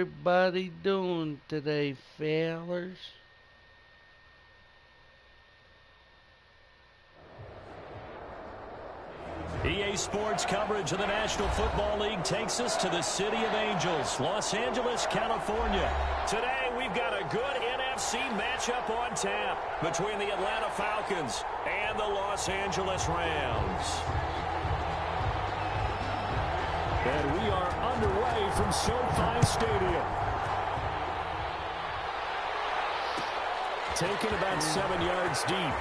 everybody doing today, fellers? EA Sports coverage of the National Football League takes us to the City of Angels, Los Angeles, California. Today, we've got a good NFC matchup on tap between the Atlanta Falcons and the Los Angeles Rams. And we are underway from SoFi Stadium. Taken about 7 yards deep.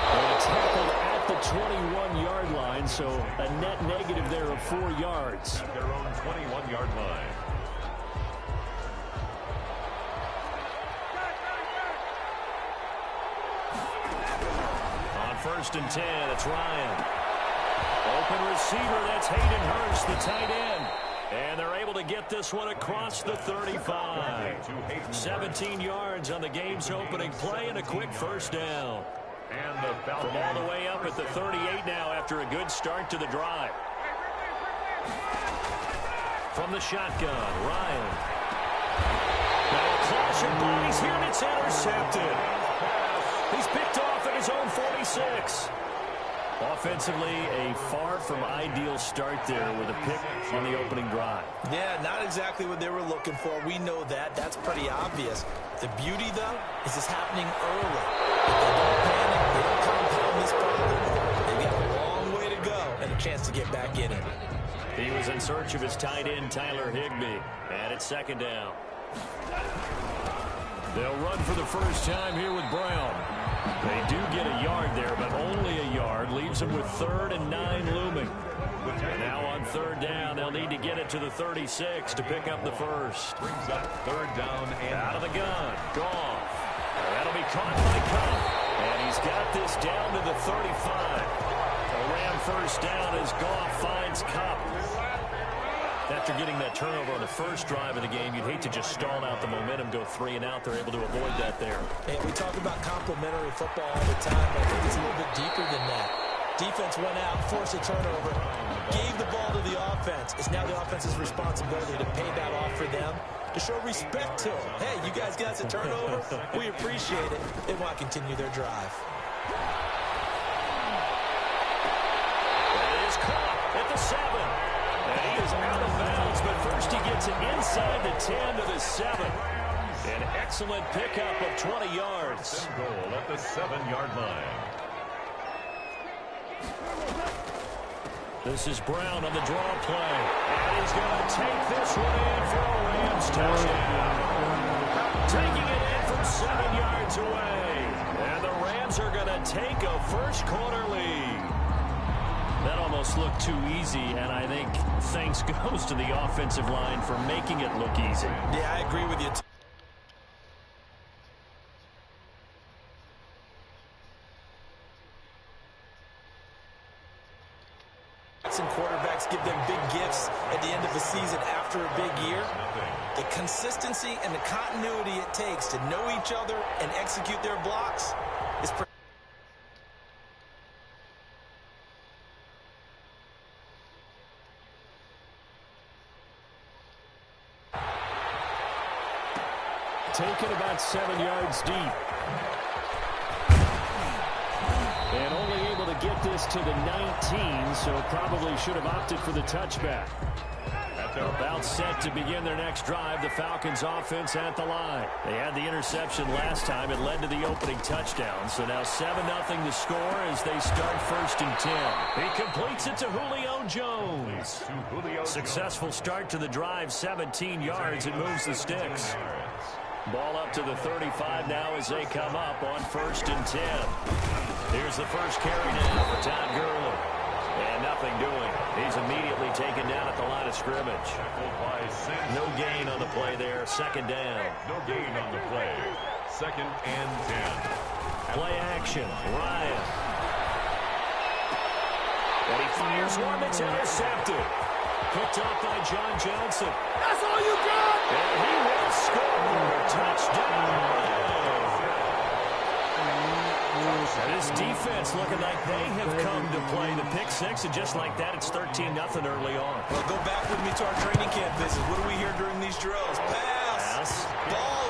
And tackled at the 21-yard line, so a net negative there of 4 yards. At their own 21-yard line. On 1st and 10, it's Ryan. Open receiver, that's Hayden Hurst, the tight end. And they're able to get this one across the 35. 17 yards on the game's opening play and a quick first down. And from all the way up at the 38 now after a good start to the drive. From the shotgun, Ryan. Now a clash of bodies here, and it's intercepted. He's picked off at his own 46. Offensively, a far from ideal start there with a pick on the opening drive. Yeah, not exactly what they were looking for. We know that. That's pretty obvious. The beauty, though, is it's happening early. If they don't panic, they don't compound this problem, they've got a long way to go and a chance to get back in it. He was in search of his tight end, Tyler Higbee, and it's 2nd down. They'll run for the first time here with Brown. They do get a yard there, but only a yard. Leaves them with 3rd and 9 looming. And now on 3rd down, they'll need to get it to the 36 to pick up the first. Brings up 3rd down and out of the gun. Goff. That'll be caught by Cup. And he's got this down to the 35. A Ram first down as Goff finds Cup. After getting that turnover on the first drive of the game, you'd hate to just stall out the momentum, go 3 and out. They're able to avoid that there. Hey, we talk about complementary football all the time, but I think it's a little bit deeper than that. Defense went out, forced a turnover, gave the ball to the offense. It's now the offense's responsibility to pay that off for them, to show respect to them. Hey, you guys got us a turnover. We appreciate it. They want to continue their drive. That is caught at the 7. And he is out of bounds, but first he gets it inside the 10 to the 7. An excellent pickup of 20 yards. goal at the 7-yard line. This is Brown on the draw play. And he's going to take this one in for a Rams touchdown. Taking it in from 7 yards away. And the Rams are going to take a first-quarter lead. That almost looked too easy, and I think thanks goes to the offensive line for making it look easy. Yeah, I agree with you. Some quarterbacks give them big gifts at the end of the season after a big year. The consistency and the continuity it takes to know each other and execute their blocks is pretty. Taken about 7 yards deep. And only able to get this to the 19, so probably should have opted for the touchback. About set to begin their next drive, the Falcons offense at the line. They had the interception last time. It led to the opening touchdown. So now 7-0 the score as they start 1st and 10. He completes it to Julio Jones. Successful start to the drive, 17 yards. It moves the sticks. Ball up to the 35 now as they come up on 1st and 10. Here's the first carry now for Todd Gurley. And nothing doing. He's immediately taken down at the line of scrimmage. No gain on the play there. 2nd down. No gain on the play. 2nd and 10. Play action. Ryan. And he fires one that's intercepted. Picked up by John Johnson. That's all you got! And he will score. Touchdown. This defense looking tonight. They have come to play the pick six, and just like that, it's 13-0 early on. Well, go back with me to our training camp visit. What do we hear during these drills? Pass.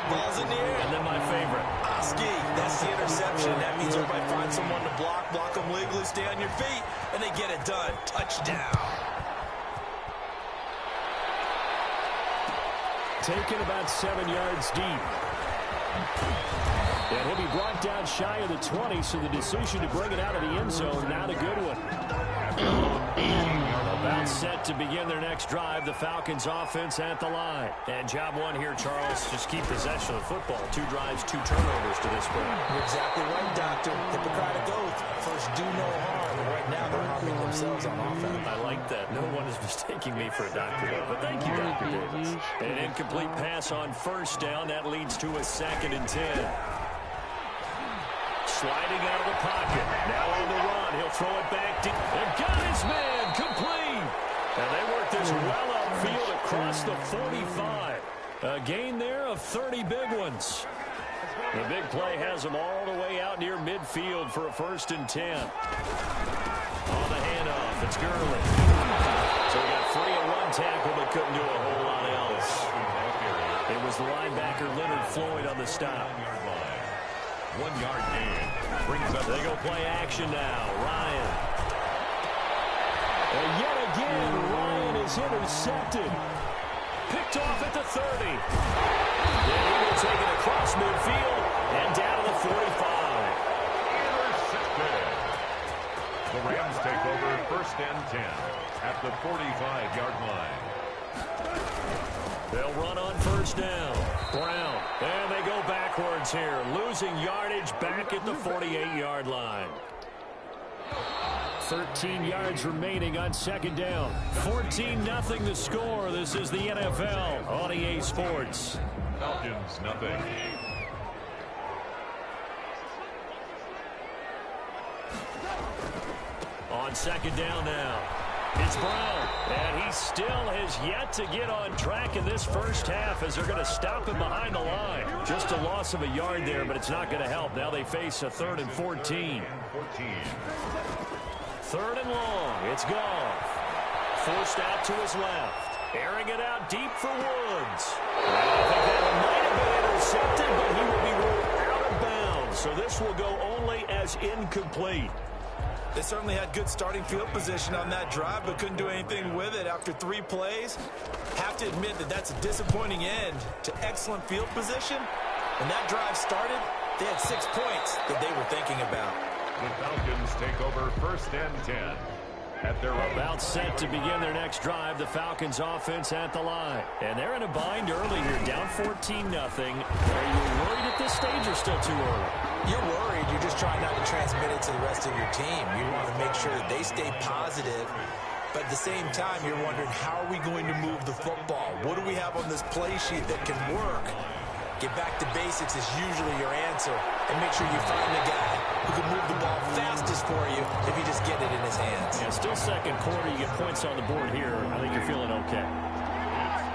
Ball's in the air. And then my favorite. Oski, that's the interception. That means everybody finds someone to block them legally, stay on your feet, and they get it done. Touchdown. Taken about 7 yards deep. And he'll be brought down shy of the 20, so the decision to bring it out of the end zone, not a good one. About set to begin their next drive, the Falcons offense at the line. And job one here, Charles, just keep possession of the football. 2 drives, 2 turnovers to this point. You're exactly right, Doctor. Hippocratic oath. First, do no harm. And right now, they're harming themselves on offense. I like that. No one is mistaking me for a doctor, but thank you, Dr. Davis. An incomplete pass on first down. That leads to a 2nd and 10. Sliding out of the pocket. Now on the run. He'll throw it back deep. And got his man. Complete. And they work this well upfield across the 45. A gain there of 30 big ones. The big play has them all the way out near midfield for a 1st and 10. On the handoff, it's Gurley. So we got 3 and 1 tackle, but couldn't do a whole lot else. It was the linebacker Leonard Floyd on the stop. 1 yard gain. Brings up. They go play action now. Ryan. And yet again, Ryan is intercepted. Picked off at the 30. Then he will take it across midfield and down to the 45. Intercepted. The Rams take over 1st and 10 at the 45-yard line. They'll run on 1st down. Brown. And they go backwards here. Losing yardage back at the 48-yard line. 13 yards remaining on 2nd down. 14-0 the score. This is the NFL on EA Sports. Falcons, nothing. On 2nd down now. It's Brown, and he still has yet to get on track in this first half as they're going to stop him behind the line. Just a loss of a yard there, but it's not going to help. Now they face a 3rd and 14. 3rd and long. It's Goff. Forced out to his left. Airing it out deep for Woods. I think that might have been intercepted, but he will be ruled out of bounds. So this will go only as incomplete. They certainly had good starting field position on that drive, but couldn't do anything with it after 3 plays. Have to admit that that's a disappointing end to excellent field position. When that drive started, they had 6 points that they were thinking about. The Falcons take over 1st and 10 at their about set to begin their next drive. The Falcons offense at the line. And they're in a bind early here, down 14-0. Are you worried at this stage or still too early? You're worried. You're just trying not to transmit it to the rest of your team. You want to make sure that they stay positive. But at the same time, you're wondering, how are we going to move the football? What do we have on this play sheet that can work? Get back to basics is usually your answer. And make sure you find the guy who can move the ball fastest for you if you just get it in his hands. Yeah, still 2nd quarter. You get points on the board here. I think you're feeling okay.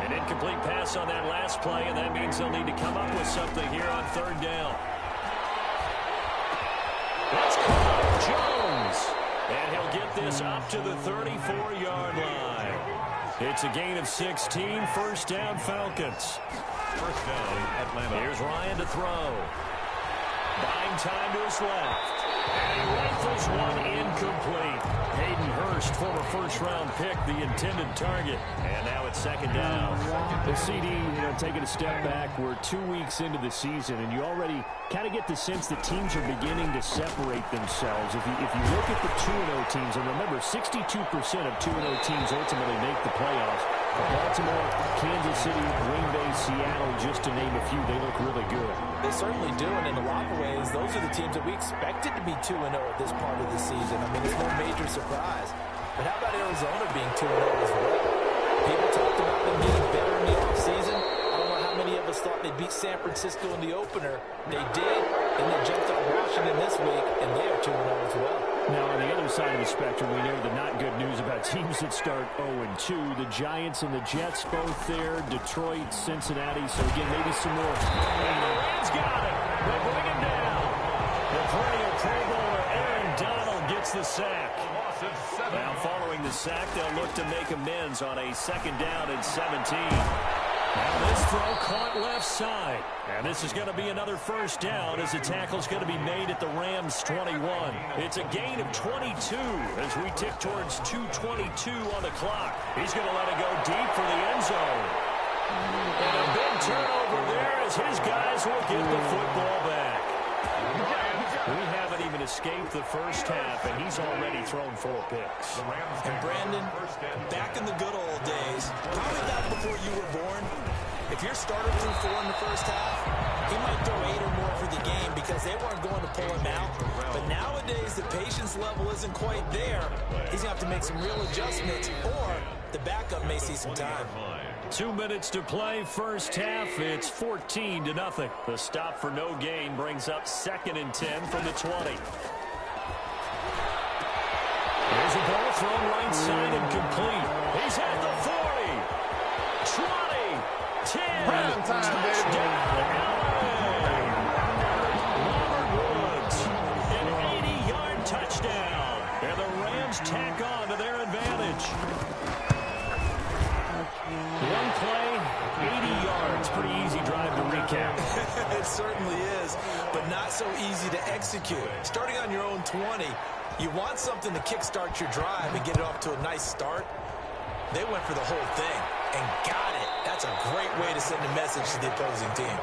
An incomplete pass on that last play, and that means they'll need to come up with something here on 3rd down. That's caught. Jones. And he'll get this up to the 34-yard line. It's a gain of 16. 1st down, Falcons. 1st down, Atlanta. Here's Ryan to throw. Buying time to his left. And he rifles one incomplete. Hayden Hurst, former 1st-round pick, the intended target. And now it's 2nd down. The CD, taking a step back. We're 2 weeks into the season, and you already kind of get the sense that teams are beginning to separate themselves. If you look at the 2-0 teams, and remember, 62% of 2-0 teams ultimately make the playoffs. Baltimore, Kansas City, Green Bay, Seattle, just to name a few, they look really good. They certainly do, and in a lot of ways, those are the teams that we expected to be 2-0 at this part of the season. I mean, it's no major surprise. But how about Arizona being 2-0 as well? People talked about them getting better in the offseason. I don't know how many of us thought they'd beat San Francisco in the opener. They did, and they jumped on Washington this week, and they are 2-0 as well. Now, on the other side of the spectrum, we know the not good news about teams that start 0-2. The Giants and the Jets both there. Detroit, Cincinnati. So, again, maybe some more. And the Rams got it. They bring him down. The perennial Pro Bowler Aaron Donald sack. Now following the sack, they'll look to make amends on a 2nd down and 17. Now this throw caught left side. And this is going to be another 1st down as the tackle's going to be made at the Rams' 21. It's a gain of 22 as we tick towards 2:22 on the clock. He's going to let it go deep for the end zone. And a big turnover there as his guys will get the football back. We haven't even escaped the first half, and he's already thrown 4 picks. And Brandon, back in the good old days, probably back before you were born, if your starter threw 4 in the first half, he might throw 8 or more for the game because they weren't going to pull him out. But nowadays, the patience level isn't quite there. He's going to have to make some real adjustments, or the backup may see some time. 2 minutes to play, first half. It's 14-0. The stop for no gain brings up 2nd and 10 from the 20. Here's a ball thrown right side and complete. He's at the 40, 20, 10, touchdown, Robert Woods, an 80-yard touchdown. And the Rams tack on to their advantage. One play, 80 yards. Pretty easy drive to recap. It certainly is, but not so easy to execute. Starting on your own 20, you want something to kickstart your drive and get it off to a nice start. They went for the whole thing and got it. That's a great way to send a message to the opposing team.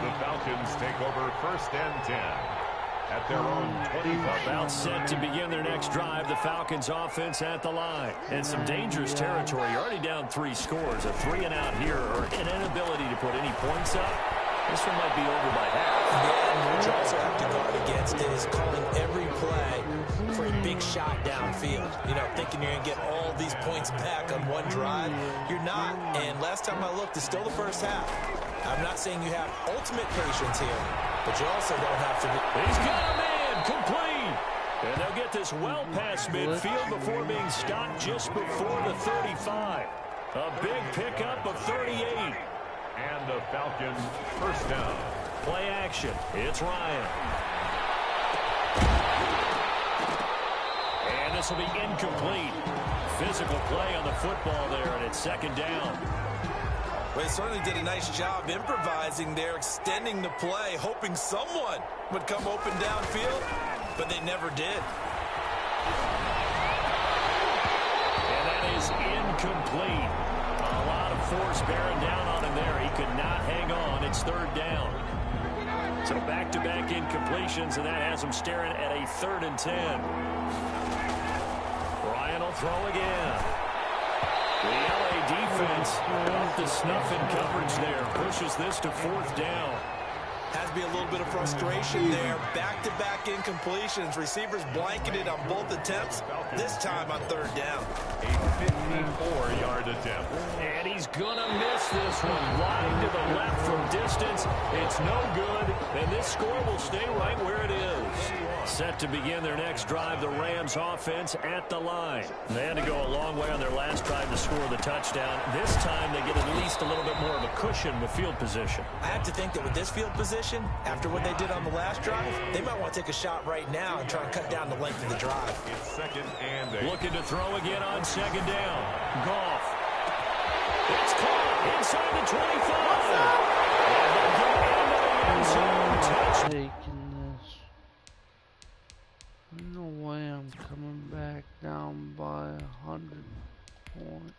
The Falcons take over 1st and 10. At their own 25. About set to begin their next drive. The Falcons offense at the line. And some dangerous territory. You're already down 3 scores. A 3-and-out here or an inability to put any points up. This one might be over by half. Yeah, and what you also have to guard against is calling every play for a big shot downfield. You know, thinking you're going to get all these points back on one drive. You're not. And last time I looked, it's still the first half. I'm not saying you have ultimate patience here, but you also don't have to. He's got a man complete. And they'll get this well past midfield before being stopped just before the 35. A big pickup of 38. And the Falcons 1st down. Play action. It's Ryan. And this will be incomplete. Physical play on the football there, and it's 2nd down. Well, they certainly did a nice job improvising there, extending the play, hoping someone would come open downfield, but they never did. And that is incomplete. A lot of force bearing down on him there. He could not hang on. It's 3rd down. So back-to-back incompletions, and that has him staring at a 3rd and 10. Ryan will throw again. The LA defense off the snuff in coverage there. Pushes this to 4th down. Has to be a little bit of frustration there. Back-to-back incompletions. Receivers blanketed on both attempts, this time on 3rd down. A 54-yard attempt. And he's going to miss this one. Wide to the left from distance. It's no good. And this score will stay right where it is. Set to begin their next drive, the Rams offense at the line. They had to go a long way on their last drive to score the touchdown. This time they get at least a little bit more of a cushion with field position. I have to think that with this field position, after what they did on the last drive, they might want to take a shot right now and try and cut down the length of the drive. It's 2nd and 8. Looking to throw again on 2nd down. Goff. It's caught inside the 25. And they'll get into the end zone. Touch. No way I'm coming back down by 100 points.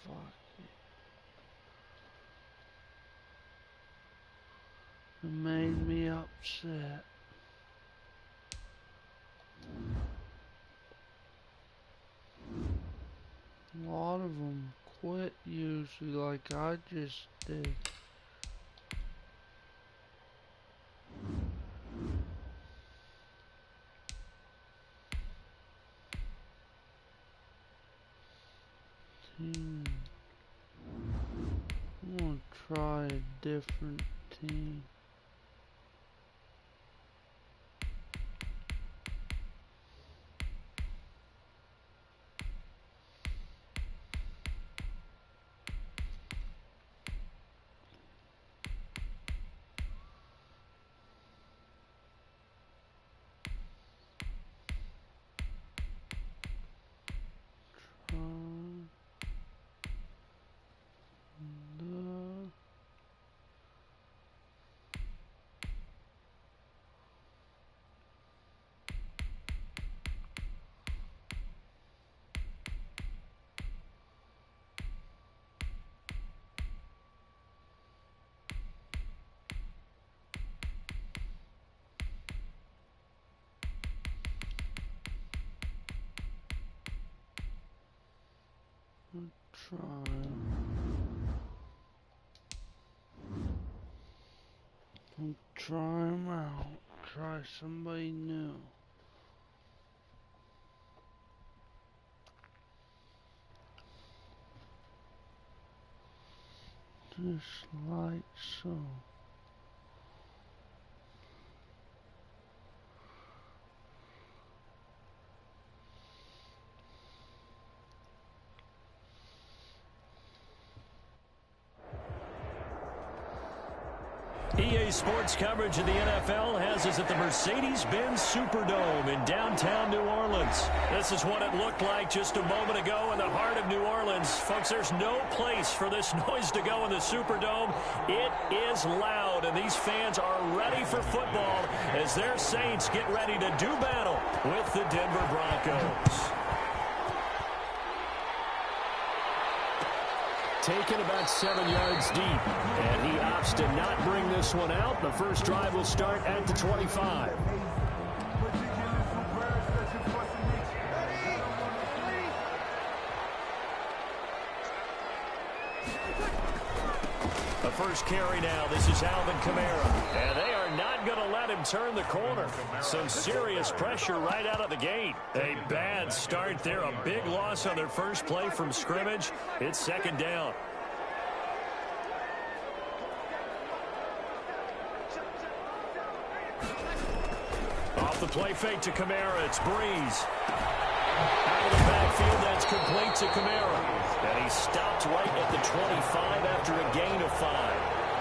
Fuck it. It made me upset. A lot of them quit usually like I just did. Team. I'm gonna try a different team. Try him out. Try somebody new. Just like so. EA Sports coverage of the NFL has us at the Mercedes-Benz Superdome in downtown New Orleans. This is what it looked like just a moment ago in the heart of New Orleans. Folks, there's no place for this noise to go in the Superdome. It is loud, and these fans are ready for football as their Saints get ready to do battle with the Denver Broncos. Taken about 7 yards deep, and he opts to not bring this one out. The first drive will start at the 25. The first carry now. This is Alvin Kamara, and they are not going to let him turn the corner. Some serious pressure right out of the gate. A bad start there. A big loss on their first play from scrimmage. It's second down. Off the play fake to Kamara. It's Breeze. Out of the backfield, that's complete to Kamara. And he stopped right at the 25 after a gain of 5.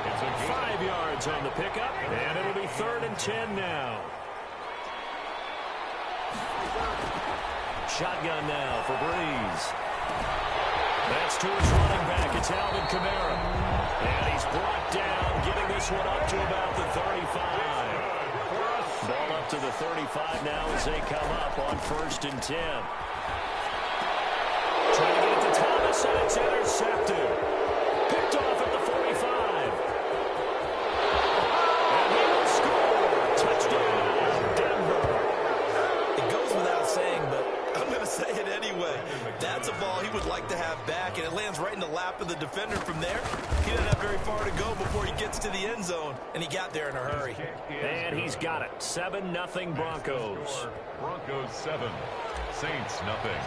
It's 5 yards on the pickup, and it'll be 3rd and 10 now. Shotgun now for Breeze. That's to his running back. It's Alvin Kamara. And he's brought down, getting this one up to about the 35. Ball up to the 35 now as they come up on 1st and 10. Trying to get it to Thomas, and it's intercepted. Picked off at the 45. And he will score. Touchdown, Denver. It goes without saying, but I'm going to say it anyway. That's a ball he would like to have back, and it lands right in the lap of the defender from there. He doesn't have very far to go before he gets to the end zone, and he got there in a hurry. And he's got it. 7-0 Broncos. Broncos 7, Saints nothing.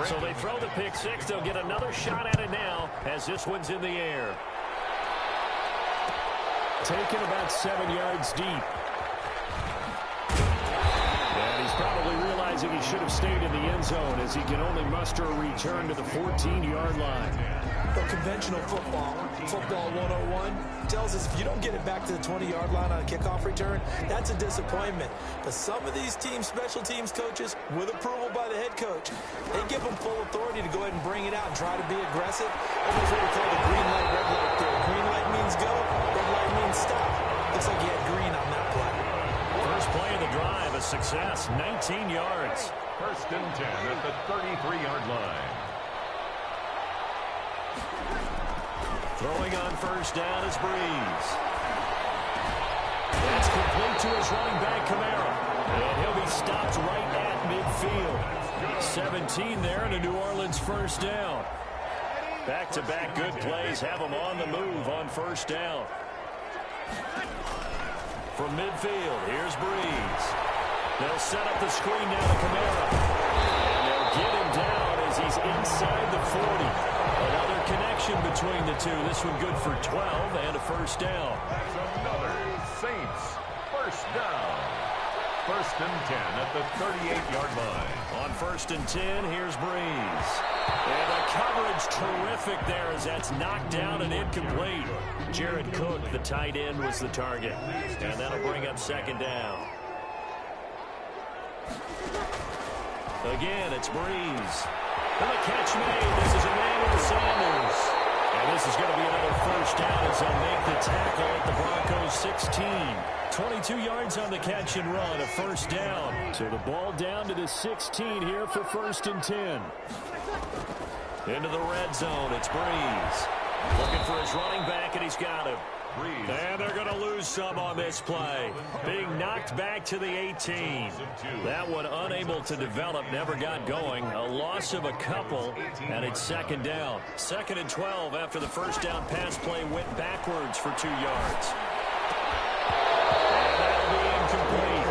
So they throw the pick six. They'll get another shot at it now as this one's in the air. Taken about 7 yards deep. And he's probably realizing he should have stayed in the end zone as he can only muster a return to the 14-yard line. But conventional football 101, tells us if you don't get it back to the 20-yard line on a kickoff return, that's a disappointment. But some of these teams, special teams coaches, with approval by the head coach, they give them full authority to go ahead and bring it out and try to be aggressive. Almost what we call the green light, red light theory. Green light means go, red light means stop. Looks like he had green on that play. First play of the drive, a success, 19 yards. 1st and 10 at the 33-yard line. Throwing on 1st down is Breeze. That's complete to his running back, Kamara. And he'll be stopped right at midfield. 17 there and a New Orleans 1st down. Back-to-back good plays have them on the move on 1st down. From midfield, here's Breeze. They'll set up the screen now to Kamara. And they'll get him down as he's inside the 40. Another connection between the two. This one good for 12 and a 1st down. That's another Saints 1st down. 1st and 10 at the 38-yard line. On 1st and 10, here's Breeze. And the coverage terrific there as that's knocked down and incomplete. Jared Cook, the tight end, was the target. And that'll bring up 2nd down. Again, it's Breeze. And the catch made. This is Emmanuel Sanders. And this is going to be another 1st down as they'll make the tackle at the Broncos 16. 22 yards on the catch and run, a 1st down. So the ball down to the 16 here for 1st and 10. Into the red zone, it's Breeze. Looking for his running back, and he's got him. And they're going to lose some on this play. Being knocked back to the 18. That one unable to develop, never got going. A loss of a couple, and it's second down. 2nd and 12 after the first down pass play went backwards for 2 yards. And that'll be incomplete.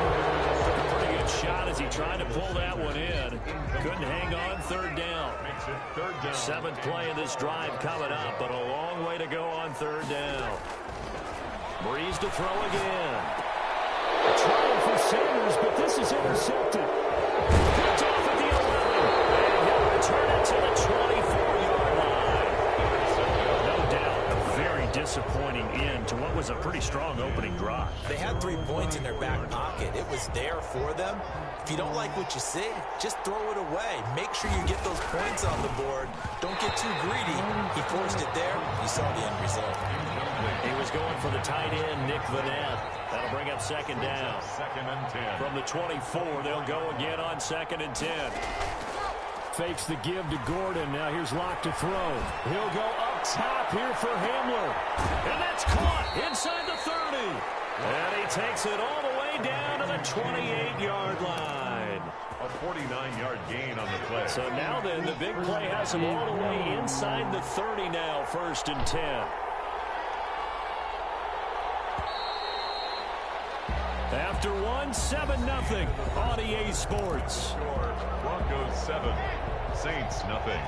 Took a pretty good shot as he tried to pull that one in. Couldn't hang on, 3rd down. 7th play of this drive coming up, but a long way to go on 3rd down. Breeze to throw again. Trying for Sanders, but this is intercepted. Picked off at the 11. And he'll return it to the 24-yard line. No doubt, a very disappointing end to what was a pretty strong opening drive. They had 3 points in their back pocket. It was there for them. If you don't like what you see, just throw it away. Make sure you get those points on the board. Don't get too greedy. He forced it there. You saw the end result. He was going for the tight end, Nick Vanette. That'll bring up 2nd down. 2nd and 10. From the 24, they'll go again on 2nd and 10. Fakes the give to Gordon. Now here's Locke to throw. He'll go up top here for Hamler. And that's caught inside the 30. And he takes it all the way down to the 28-yard line. A 49-yard gain on the play. So now then, the big play has him all the way inside the 30 now, 1st and 10. After 7-0 on EA Sports. Broncos 7, Saints nothing.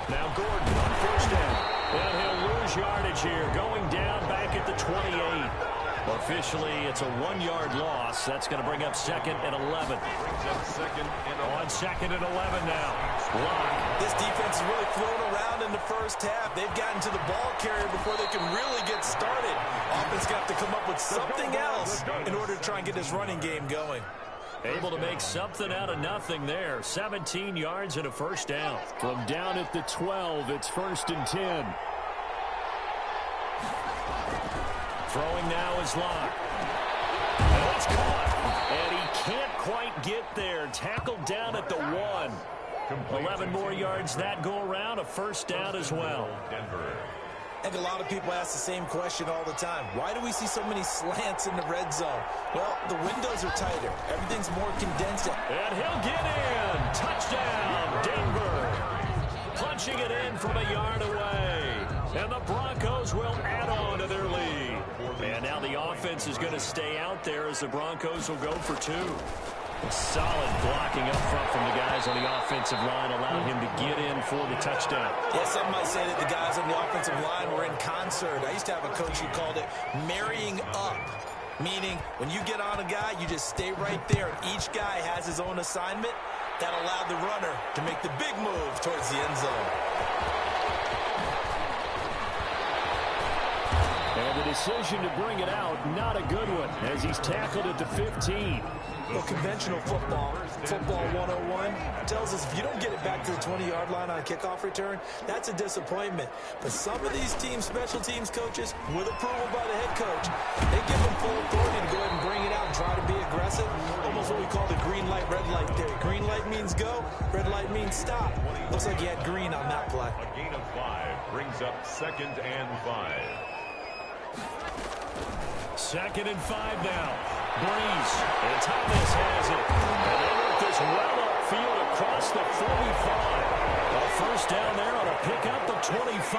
Now Gordon on 1st down. And he'll lose yardage here, going down back at the 28. Officially, it's a 1-yard loss. That's going to bring up 2nd and 11. Brings up 2nd and 11. On 2nd and 11 now. Locke. This defense is really thrown around in the first half. They've gotten to the ball carrier before they can really get started. Offense got to come up with something else in order to try and get this running game going. Able to make something out of nothing there. 17 yards and a 1st down. From down at the 12, it's 1st and 10. Throwing now is Locke. And it's caught. And he can't quite get there. Tackled down at the 1. 11 more yards that go around. A 1st down as well. Denver. I think a lot of people ask the same question all the time. Why do we see so many slants in the red zone? Well, the windows are tighter. Everything's more condensed. And he'll get in. Touchdown, Denver. Punching it in from a yard away. And the Broncos will add on to their lead. And now the offense is going to stay out there as the Broncos will go for 2. Solid blocking up front from the guys on the offensive line, allowing him to get in for the touchdown. Yeah, some might say that the guys on the offensive line were in concert. I used to have a coach who called it marrying up, meaning when you get on a guy, you just stay right there. Each guy has his own assignment. That allowed the runner to make the big move towards the end zone. And the decision to bring it out, not a good one, as he's tackled at the 15. Well, conventional football 101, tells us if you don't get it back to the 20-yard line on a kickoff return, that's a disappointment. But some of these teams, special teams coaches, with approval by the head coach, they give them full authority to go ahead and bring it out and try to be aggressive. Almost what we call the green light, red light theory. Green light means go, red light means stop. Looks like he had green on that play. A gain of 5 brings up 2nd and 5. 2nd and 5 now. Breeze. And Thomas has it. And they work this well upfield across the 45. A 1st down there on a pickup of 25.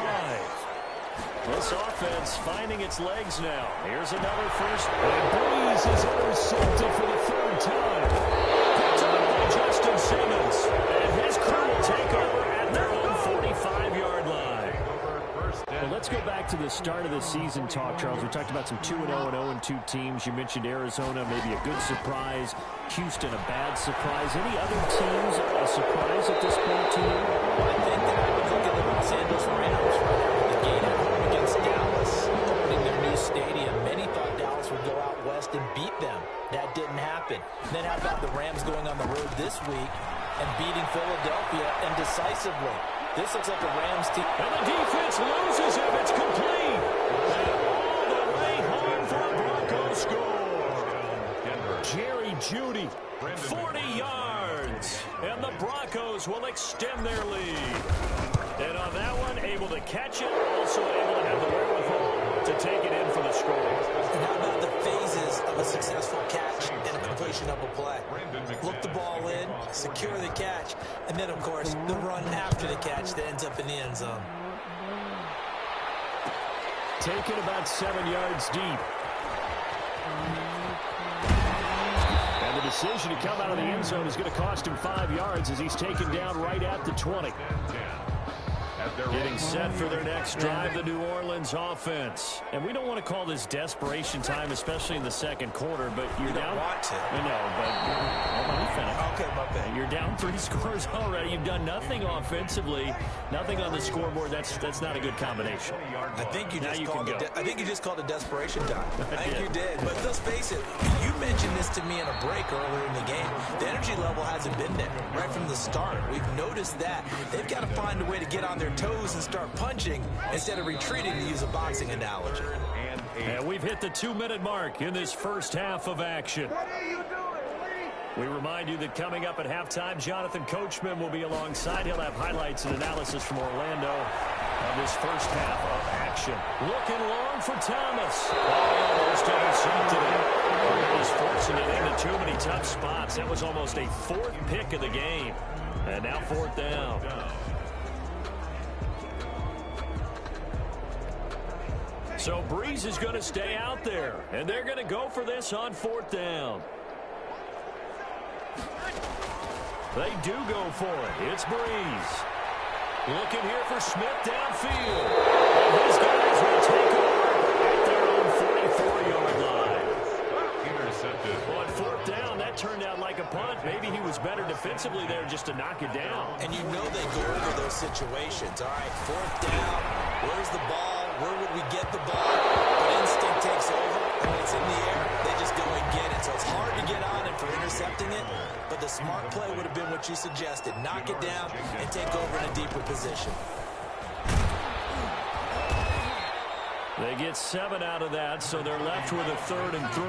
This offense finding its legs now. Here's another 1st. And Breeze is intercepted for the 3rd time. Picked up by Justin Simmons. And his crew will take over at their own 45-yard line. Well, let's go back to the start of the season talk, Charles. We talked about some 2-0 and 0-2 teams. You mentioned Arizona, maybe a good surprise. Houston, a bad surprise. Any other teams a surprise at this point to you? Well, I think that I would look at the Los Angeles Rams right out of the gate at home against Dallas, opening their new stadium. Many thought Dallas would go out west and beat them. That didn't happen. Then how about the Rams going on the road this week and beating Philadelphia and decisively? This looks like a Rams team. And the defense loses him. It's complete. And all the way home for a Broncos score. Denver. Jerry Jeudy, 40 yards. yards. And the Broncos will extend their lead. And on that one, able to catch it, also able to have the wherewithal to take it in for the score. And how about the phases of a successful catch and a completion of a play? Look the ball in, secure the catch, and then, of course, the run after the catch that ends up in the end zone. Taken about 7 yards deep. And the decision to come out of the end zone is going to cost him 5 yards as he's taken down right at the 20. Getting set for their next drive, the New Orleans offense. And we don't want to call this desperation time, especially in the second quarter, but you're down. You don't want to. I know, but let me finish. Okay, my bad. You're down 3 scores already. You've done nothing offensively, nothing on the scoreboard. That's not a good combination. I think you just called it desperation time. I think did. you did. But let's face it, you mentioned this to me in a break earlier in the game. The energy level hasn't been there right from the start. We've noticed that. They've got to find a way to get on their toes and start punching instead of retreating, to use a boxing analogy. And we've hit the 2-minute mark in this first half of action. We remind you that coming up at halftime, Jonathan Coachman will be alongside. He'll have highlights and analysis from Orlando of this first half of action. Looking long for Thomas. Almost intercepted it. He was fortunate into too many tough spots. That was almost a 4th pick of the game. And now 4th down. So Breeze is going to stay out there, and they're going to go for this on 4th down. They do go for it. It's Breeze. Looking here for Smith downfield. And his guys will take over at their own 44-yard line. Intercepted. On 4th down, that turned out like a punt. Maybe he was better defensively there just to knock it down. And you know they go over those situations. All right, 4th down. Where's the ball? Where would we get the ball? But instinct takes over. And when it's in the air, they just go and get it. So it's hard to get on it for intercepting it. But the smart play would have been what you suggested. Knock it down and take over in a deeper position. They get 7 out of that, so they're left with a 3rd and 3.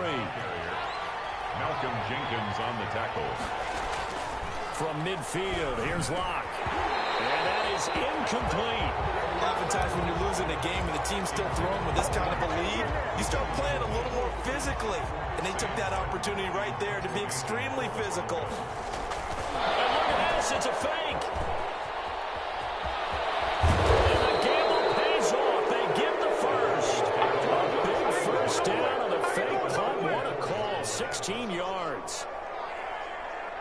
Malcolm Jenkins on the tackle. From midfield, here's Locke. And that is incomplete. Oftentimes when you're losing a game and the team's still throwing with this kind of a lead, you start playing a little more physically. And they took that opportunity right there to be extremely physical. And look at this, it's a fake. And the gamble pays off. They get the first. A big first down on the fake punt. What a call, 16 yards.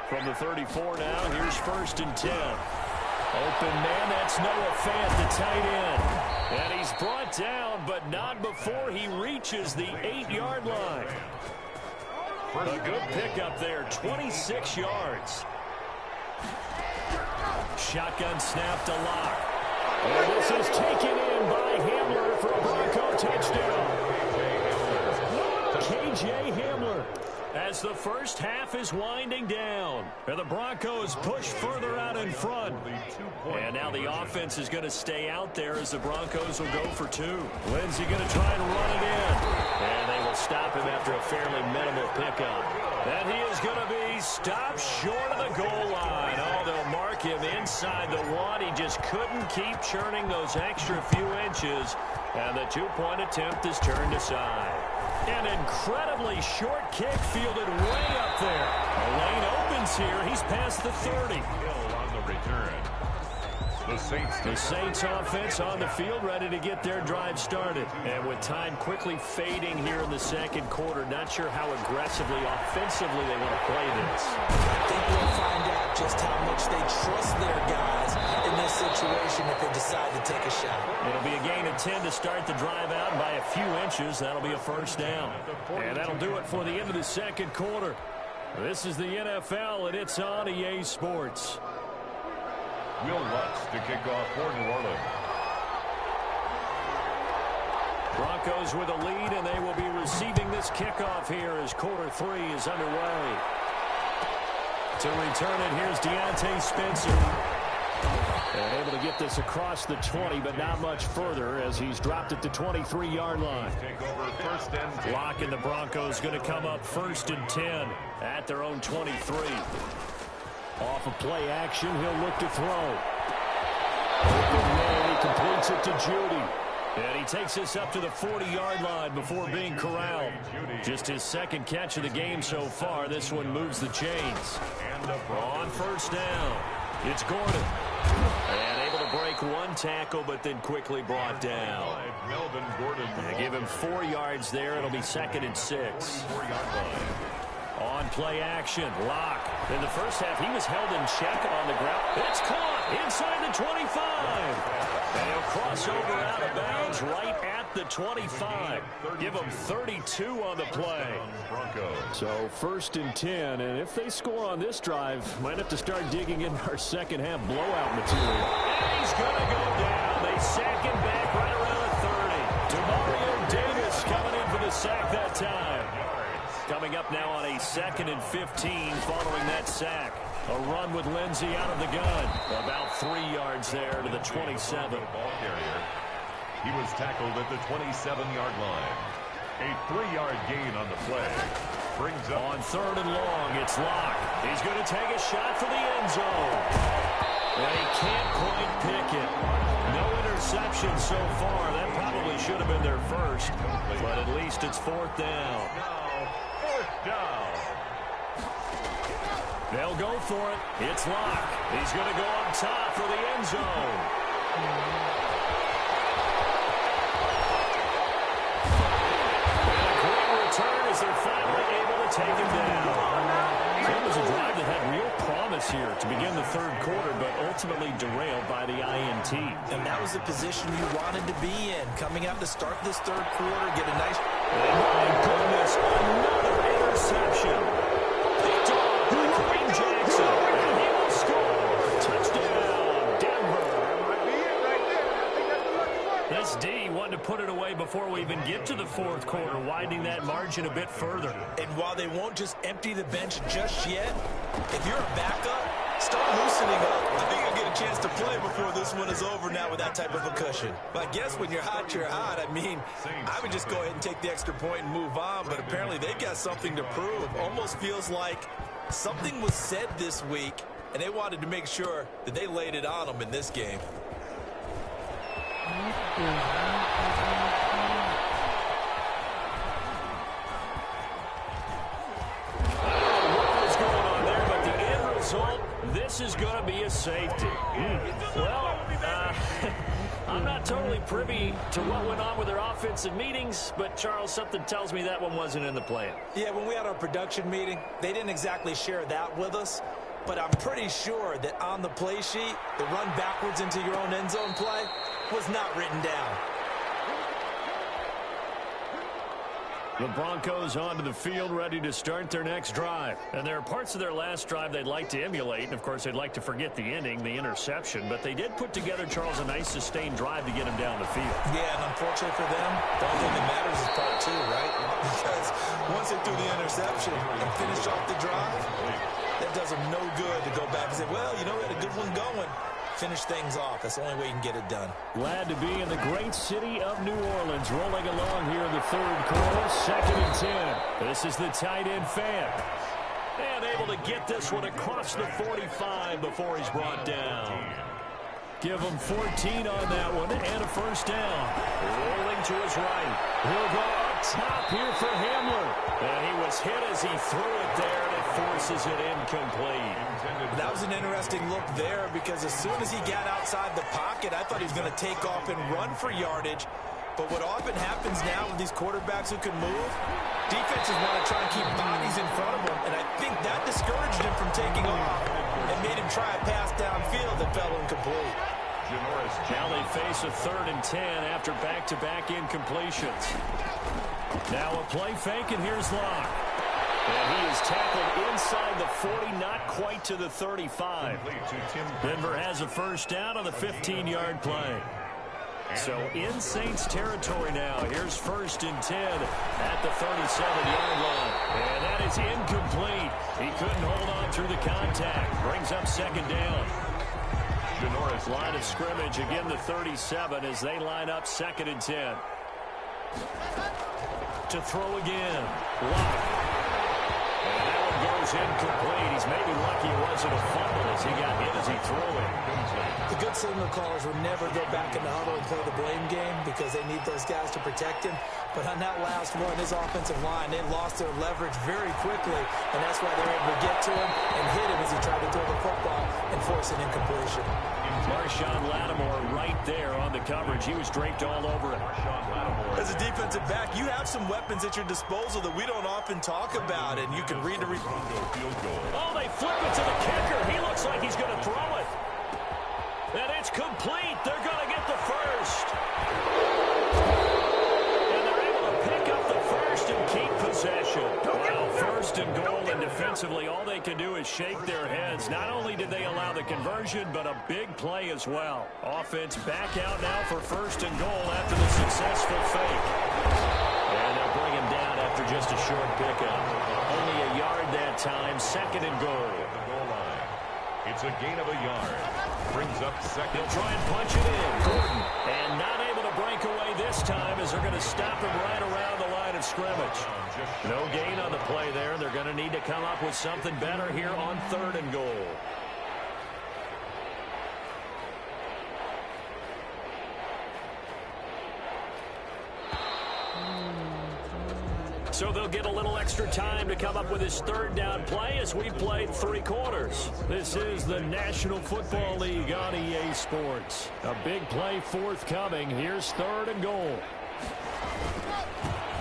From the 34 now, here's 1st and 10. Open man, that's Noah Fant, the tight end. And he's brought down, but not before he reaches the 8-yard line. A good pickup there, 26 yards. Shotgun snap to Locke. And this is taken in by Hamler for a Bronco touchdown. KJ Hamler. As the first half is winding down, and the Broncos push further out in front. And now the offense is going to stay out there as the Broncos will go for 2. Lindsey going to try and run it in. And they will stop him after a fairly minimal pickup. And he is going to be stopped short of the goal line. Oh, they'll mark him inside the 1. He just couldn't keep churning those extra few inches. And the 2-point attempt is turned aside. An incredibly short kick fielded way up there. The lane opens here. He's past the 30. On the return. The Saints offense on the field, ready to get their drive started. And with time quickly fading here in the second quarter, not sure how aggressively, offensively they want to play this. I think we'll find out just how much they trust their guys in this situation if they decide to take a shot. It'll be a gain of 10 to start the drive out, and by a few inches, that'll be a first down. And that'll do it for the end of the second quarter. This is the NFL, and it's on EA Sports. Will Lutz to kick off for New Orleans. Broncos with a lead, and they will be receiving this kickoff here as quarter 3 is underway. To return it, here's Deontay Spencer. And able to get this across the 20, but not much further as he's dropped it to 23-yard line. Take over 1st and 10. Locke and the Broncos going to come up 1st and 10 at their own 23. Off of play action, he'll look to throw. Open man, he completes it to Judy. And he takes this up to the 40-yard line before being corralled. Just his second catch of the game so far. This one moves the chains. On first down, it's Gordon. And able to break one tackle, but then quickly brought down. They give him 4 yards there. It'll be 2nd and 6. On play action, Locke. In the first half, he was held in check on the ground. It's caught inside the 25. And he'll cross over out of bounds right at the 25. Give him 32 on the play. So 1st and 10, and if they score on this drive, might have to start digging in our second half blowout material. And he's going to go down. They sack him back right around the 30. Demario Davis coming in for the sack that time. Coming up now on a 2nd and 15 following that sack. A run with Lindsey out of the gun. About 3 yards there to the 27. Ball carrier. He was tackled at the 27-yard line. A 3-yard gain on the play. Brings up on 3rd and long. It's Locke. He's going to take a shot for the end zone. And he can't quite pick it. No interception so far. That probably should have been their first. But at least it's 4th down. down. They'll go for it. It's Locke. He's going to go up top for the end zone. And a great return as they're finally able to take him down. So it was a drive that had real promise here to begin the 3rd quarter, but ultimately derailed by the INT. And that was the position you wanted to be in. Coming out to start this 3rd quarter, get a nice... Oh, my goodness, another interception. Picked off by Kareem Jackson. And he will score. Touchdown, Denver. This D wanted to put it away before we even get to the 4th quarter, widening that margin a bit further. And while they won't just empty the bench just yet, if you're a backup, start loosening up. I think you'll get a chance to play before this one is over now with that type of a cushion. But I guess when you're hot, you're hot. I mean, I would just go ahead and take the extra point and move on, but apparently they've got something to prove. Almost feels like something was said this week, and they wanted to make sure that they laid it on them in this game. This is going to be a safety. Well, I'm not totally privy to what went on with their offensive meetings, but, Charles, something tells me that one wasn't in the plan. Yeah, when we had our production meeting, they didn't exactly share that with us, but I'm pretty sure that on the play sheet, the run backwards into your own end zone play was not written down. The Broncos onto the field, ready to start their next drive. And there are parts of their last drive they'd like to emulate. And, of course, they'd like to forget the ending, the interception. But they did put together, Charles, a nice sustained drive to get him down the field. Yeah, and unfortunately for them, the only thing that matters is part 2, right? Because once they threw the interception and finished off the drive, that does them no good to go back and say, well, you know, we had a good one going. Finish things off. That's the only way you can get it done. Glad to be in the great city of New Orleans, rolling along here in the 3rd quarter, 2nd and 10. This is the tight end fan. And able to get this one across the 45 before he's brought down. Give him 14 on that one and a first down. Rolling to his right. He'll go up top here for Hamler. And he was hit as he threw it there, and it forces it incomplete. That was an interesting look there because as soon as he got outside the pocket, I thought he was going to take off and run for yardage. But what often happens now with these quarterbacks who can move, defenses want to try and keep bodies in front of them, and I think that discouraged him from taking off and made him try a pass downfield that fell incomplete. Now they face a 3rd and 10 after back-to-back incompletions. Now a play fake, and here's Locke. And he is tackled inside the 40, not quite to the 35. Denver has a first down on the 15-yard play. So in Saints territory now. Here's 1st and 10 at the 37-yard line. And that is incomplete. He couldn't hold on through the contact. Brings up 2nd down. Line of scrimmage, again the 37 as they line up 2nd and 10. To throw again. Locke. And that one goes goes incomplete. He's maybe lucky it wasn't a fumble as he got hit as he threw it. The good signal callers would never go back in the huddle and play the blame game because they need those guys to protect him. But on that last one, his offensive line, they lost their leverage very quickly, and that's why they were able to get to him and hit him as he tried to throw the football and force an incompletion. Marshawn Lattimore right there on the coverage. He was draped all over it. As a defensive back, you have some weapons at your disposal that we don't often talk about, and you can read the Oh, they flip it to the kicker. He looks like he's going to throw it. And it's complete. They're going to get the first. And they're able to pick up the first and keep possession. Well, first and goal, and defensively, all they can do is shake their heads. Not only did they allow the conversion, but a big play as well. Offense back out now for first and goal after the successful fake. And they'll bring him down after just a short pickup. Only a yard that time, second and goal. The goal line. It's a gain of a yard. Brings up second. He'll try and punch it in. Gordon. And not able to break away this time as they're going to stop him right around the line of scrimmage. No gain on the play there. They're going to need to come up with something better here on third and goal. So they'll get a little extra time to come up with his third down play as we played 3 quarters. This is the National Football League on EA Sports. A big play forthcoming. Here's third and goal.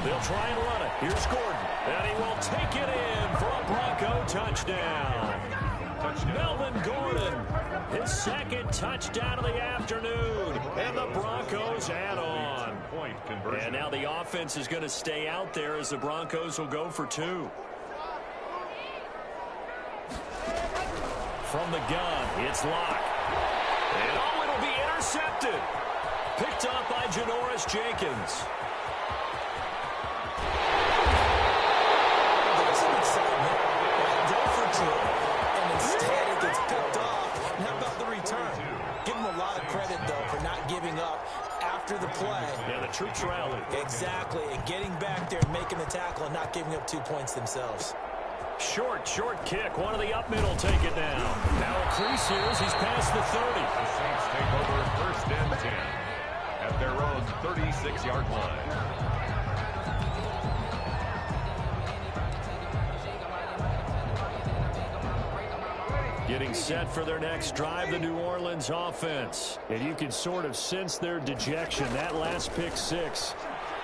They'll try and run it. Here's Gordon. And he will take it in for a Bronco touchdown. Melvin Gordon, his second touchdown of the afternoon. And the Broncos add on. And now the offense is going to stay out there as the Broncos will go for 2. From the gun, it's Locke. And oh, it'll be intercepted. Picked up by Janoris Jenkins. There's some excitement. Go for 2, and instead it gets picked off. And how about the return? Give him a lot of credit, though, for not giving up after the play. Yeah, the troops rallied. Exactly, and getting back there and making the tackle and not giving up 2 points themselves. Short kick. One of the up middle take it down. Now a crease here as he's past the 30. The Saints take over first and 10 at their own 36-yard line. Getting set for their next drive, the New Orleans offense. And you can sort of sense their dejection. That last pick 6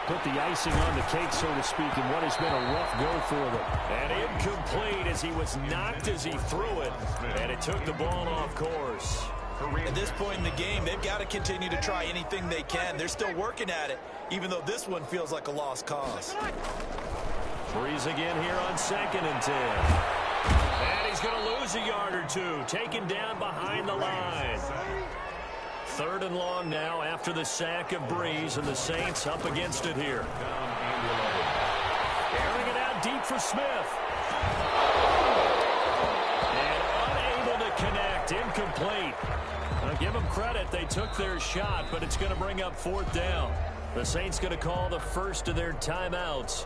put the icing on the cake, so to speak, in what has been a rough go for them. And incomplete as he was knocked as he threw it. And it took the ball off course. At this point in the game, they've got to continue to try anything they can. They're still working at it, even though this one feels like a lost cause. Breeze again here on second and 10. And he's going to lose a yard or 2, taken down behind the line. Third and long now after the sack of Breeze, and the Saints up against it here. Airing it out deep for Smith. And unable to connect, incomplete. I'll give them credit, they took their shot, but it's going to bring up fourth down. The Saints going to call the first of their timeouts.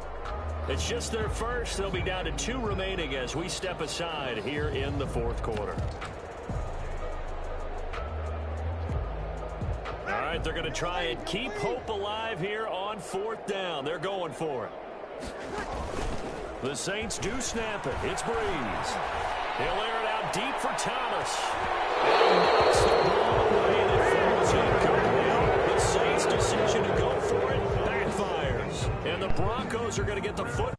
It's just their first. They'll be down to 2 remaining as we step aside here in the fourth quarter. All right, they're going to try and keep hope alive here on fourth down. They're going for it. The Saints do snap it. It's Breeze. He'll air it out deep for Thomas. And knocks the ball away and it falls incomplete. The Saints' decision to go for it backfires. And the Broncos are going to get the foot.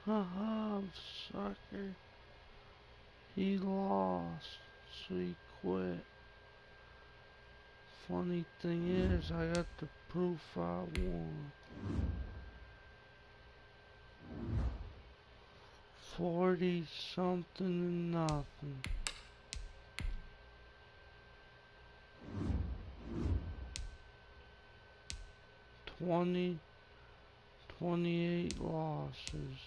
Haha, sucker. He lost, so he quit. Funny thing is, I got the proof I won. 40-something and nothing. $28 losses.